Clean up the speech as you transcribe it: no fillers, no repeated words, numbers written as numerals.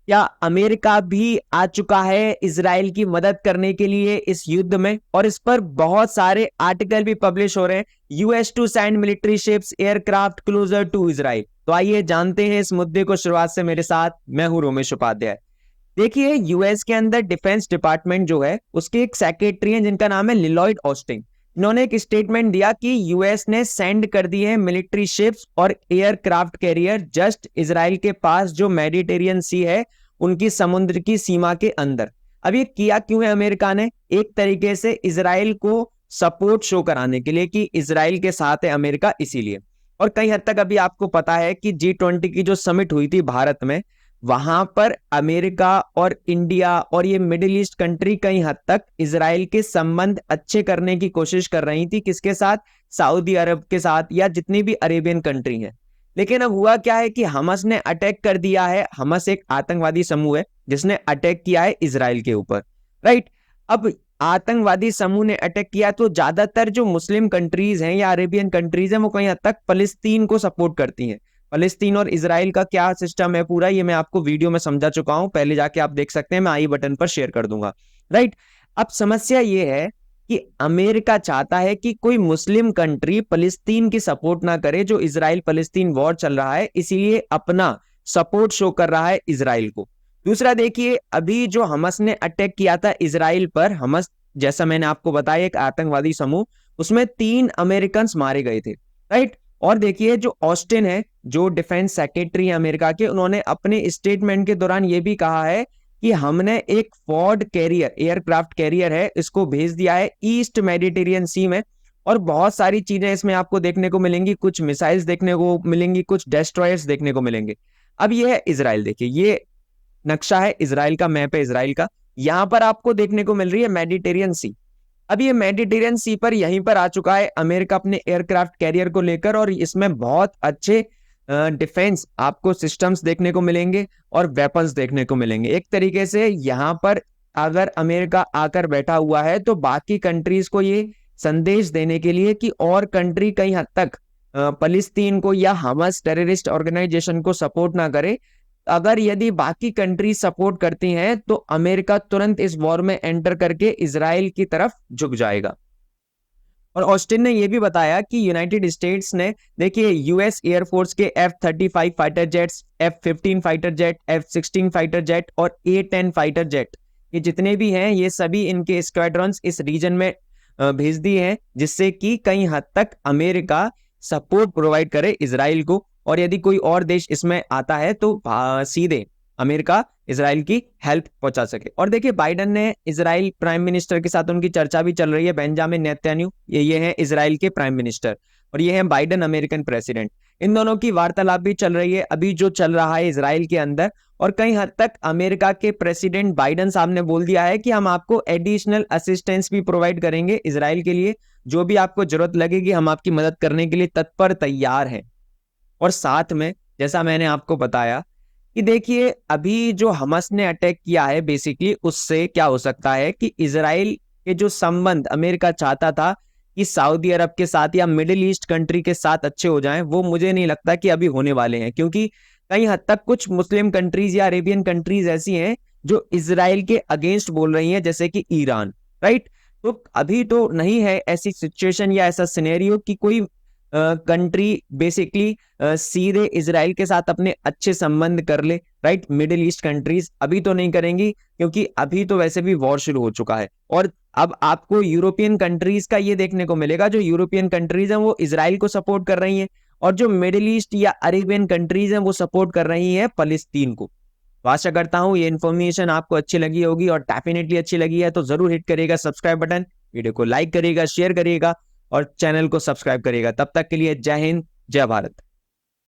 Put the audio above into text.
क्या अमेरिका भी आ चुका है इजराइल की मदद करने के लिए इस युद्ध में? और इस पर बहुत सारे आर्टिकल भी पब्लिश हो रहे हैं। US to send military ships aircraft closer to Israel. तो आइए जानते हैं इस मुद्दे को शुरुआत से मेरे साथ। मैं हूं रोमेश उपाध्याय। देखिए, यूएस के अंदर डिफेंस डिपार्टमेंट जो है उसके एक सेक्रेटरी हैं जिनका नाम है लिलॉयड ऑस्टिन। इन्होंने एक स्टेटमेंट दिया कि यूएस ने सेंड कर दी है मिलिट्री शिप्स और एयरक्राफ्ट कैरियर जस्ट इजराइल के पास जो मेडिटेरियन सी है उनकी समुद्र की सीमा के अंदर। अब ये किया क्यों है अमेरिका ने? एक तरीके से इजराइल को सपोर्ट शो कराने के लिए कि इजराइल के साथ है अमेरिका, इसीलिए। और कई हद तक अभी आपको पता है कि G20 की जो समिट हुई थी भारत में, वहां पर अमेरिका और इंडिया और ये मिडिल ईस्ट कंट्री कई हद तक इजराइल के संबंध अच्छे करने की कोशिश कर रही थी। किसके साथ? सऊदी अरब के साथ या जितनी भी अरेबियन कंट्री हैं। लेकिन अब हुआ क्या है कि हमस ने अटैक कर दिया है। हमस एक आतंकवादी समूह है जिसने अटैक किया है इजराइल के ऊपर, राइट। अब आतंकवादी समूह ने अटैक किया तो ज्यादातर जो मुस्लिम कंट्रीज हैं या अरेबियन कंट्रीज हैं वो कहीं हद तक फलस्तीन को सपोर्ट करती हैं। फलस्तीन और इजराइल का क्या सिस्टम है पूरा, ये मैं आपको वीडियो में समझा चुका हूं, पहले जाके आप देख सकते हैं, मैं आई बटन पर शेयर कर दूंगा, राइट। अब समस्या ये है कि अमेरिका चाहता है कि कोई मुस्लिम कंट्री फलस्तीन की सपोर्ट ना करे जो इजराइल फलस्तीन वॉर चल रहा है, इसीलिए अपना सपोर्ट शो कर रहा है इजराइल को। दूसरा देखिए, अभी जो हमस ने अटैक किया था इजराइल पर, हमस जैसा मैंने आपको बताया एक आतंकवादी समूह, उसमें 3 अमेरिकन मारे गए थे, राइट। और देखिए, जो ऑस्टिन है, जो डिफेंस सेक्रेटरी है अमेरिका के, उन्होंने अपने स्टेटमेंट के दौरान यह भी कहा है कि हमने एक फोर्ड कैरियर, एयरक्राफ्ट कैरियर है, इसको भेज दिया है ईस्ट मेडिटेरियन सी में। और बहुत सारी चीजें इसमें आपको देखने को मिलेंगी, कुछ मिसाइल्स देखने को मिलेंगी, कुछ डेस्ट्रॉयर्स देखने को मिलेंगे। अब ये है इजराइल, देखिए ये नक्शा है इजराइल का, मैप है इजराइल का। यहां पर आपको देखने को मिल रही है मेडिटेरियन सी। अब ये मेडिटेरियन सी पर यहीं पर आ चुका है अमेरिका अपने एयरक्राफ्ट कैरियर को लेकर, और इसमें बहुत अच्छे डिफेंस आपको सिस्टम्स देखने को मिलेंगे और वेपन्स देखने को मिलेंगे। एक तरीके से यहां पर अगर अमेरिका आकर बैठा हुआ है तो बाकी कंट्रीज को ये संदेश देने के लिए कि और कंट्री कई हद तक फलस्तीन को या हमास टेररिस्ट ऑर्गेनाइजेशन को सपोर्ट ना करे। अगर यदि बाकी कंट्री सपोर्ट करती हैं तो अमेरिका तुरंत इस वॉर में एंटर करके इजराइल की तरफ झुक जाएगा। और ऑस्टिन ने यह भी बताया कि यूनाइटेड स्टेट्स ने, देखिए, यूएस एयरफोर्स के F-35 fighter jets, F-15 fighter jet, F-16 fighter jet और A-10 फाइटर जेट, ये जितने भी हैं ये सभी इनके स्क्वाड्रॉन्स इस रीजन में भेज दिए हैं, जिससे कि कई हद तक अमेरिका सपोर्ट प्रोवाइड करे इजराइल को। और यदि कोई और देश इसमें आता है तो सीधे अमेरिका इजराइल की हेल्प पहुंचा सके। और देखिए, बाइडन ने इजराइल प्राइम मिनिस्टर के साथ उनकी चर्चा भी चल रही है, बेंजामिन नेतन्याहू, ये हैं इजराइल के प्राइम मिनिस्टर, और ये हैं बाइडन अमेरिकन प्रेसिडेंट। इन दोनों की वार्तालाप भी चल रही है अभी जो चल रहा है इजराइल के अंदर। और कई हद तक अमेरिका के प्रेसिडेंट बाइडन साहब ने बोल दिया है कि हम आपको एडिशनल असिस्टेंस भी प्रोवाइड करेंगे इजराइल के लिए, जो भी आपको जरूरत लगेगी हम आपकी मदद करने के लिए तत्पर तैयार हैं। और साथ में जैसा मैंने आपको बताया कि देखिए, अभी जो हमस ने अटैक किया है बेसिकली, उससे क्या हो सकता है कि इजराइल के जो संबंध अमेरिका चाहता था कि सऊदी अरब के साथ या मिडिल ईस्ट कंट्री के साथ अच्छे हो जाएं, वो मुझे नहीं लगता कि अभी होने वाले हैं। क्योंकि कई हद तक कुछ मुस्लिम कंट्रीज या अरेबियन कंट्रीज ऐसी हैं जो इजराइल के अगेंस्ट बोल रही हैं, जैसे कि ईरान, राइट। तो अभी तो नहीं है ऐसी सिचुएशन या ऐसा सिनेरियो कि कोई कंट्री बेसिकली सीधे इजराइल के साथ अपने अच्छे संबंध कर ले, राइट। मिडिल ईस्ट कंट्रीज अभी तो नहीं करेंगी, क्योंकि अभी तो वैसे भी वॉर शुरू हो चुका है। और अब आपको यूरोपियन कंट्रीज का ये देखने को मिलेगा, जो यूरोपियन कंट्रीज हैं वो इजराइल को सपोर्ट कर रही हैं, और जो मिडिल ईस्ट या अरेबियन कंट्रीज हैं वो सपोर्ट कर रही हैं फलस्तीन को। तो आशा करता हूं ये इन्फॉर्मेशन आपको अच्छी लगी होगी, और डेफिनेटली अच्छी लगी है तो जरूर हिट करिएगा सब्सक्राइब बटन, वीडियो को लाइक करिएगा, शेयर करिएगा और चैनल को सब्सक्राइब करिएगा। तब तक के लिए जय हिंद, जय भारत।